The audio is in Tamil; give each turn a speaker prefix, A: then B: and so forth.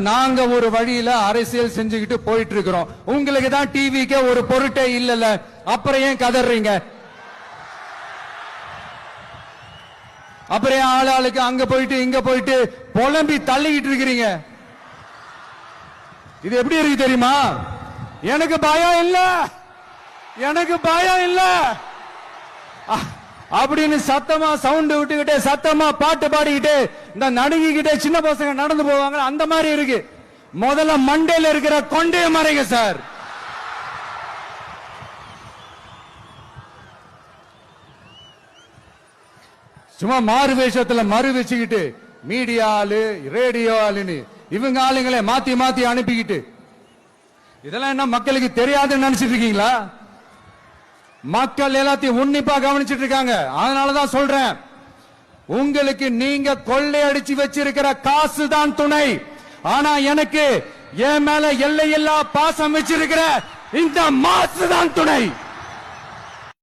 A: நாங்க ஒரு வழியில அரசியல் செஞ்சுக்கிட்டு போயிட்டு இருக்கிறோம். உங்களுக்கு தான் டிவிக்கே ஒரு பொருட்டே இல்லல, அப்புறம் ஏன் கதறீங்க? அப்புறம் ஆளாளுக்கு அங்க போயிட்டு இங்க போயிட்டு புலம்பி தள்ளிக்கிட்டு இருக்கிறீங்க. இது எப்படி இருக்கு தெரியுமா? எனக்கு பயம் இல்ல, எனக்கு பயம் இல்ல அப்படின்னு சத்தமா சவுண்ட் விட்டுக்கிட்டே சத்தமா பாட்டு பாடிக்கிட்டு இந்த நடுங்கிக்கிட்டே சின்ன பசங்க நடந்து போவாங்க, அந்த மாதிரி இருக்கு. முதல்ல மண்டையில இருக்கிற கொண்டே மறைங்க சார். சும்மா மாறு வேஷத்துல மறு வச்சுக்கிட்டு மீடியா ஆளு ரேடியோ ஆளுன்னு இவங்க ஆளுங்களே மாத்தி மாத்தி அனுப்பிக்கிட்டு இதெல்லாம் என்ன மக்களுக்கு தெரியாதுன்னு நினைச்சிட்டு இருக்கீங்களா? மக்கள் எல்லாத்தையும் உன்னிப்பா கவனிச்சிட்டு இருக்காங்க. அதனாலதான் சொல்றேன், உங்களுக்கு நீங்க கொள்ளையடிச்சு வச்சிருக்கிற காசு தான் துணை, ஆனா எனக்கு என் மேல எல்லையில்லா பாசம் வச்சிருக்கிற இந்த மாசு தான் துணை.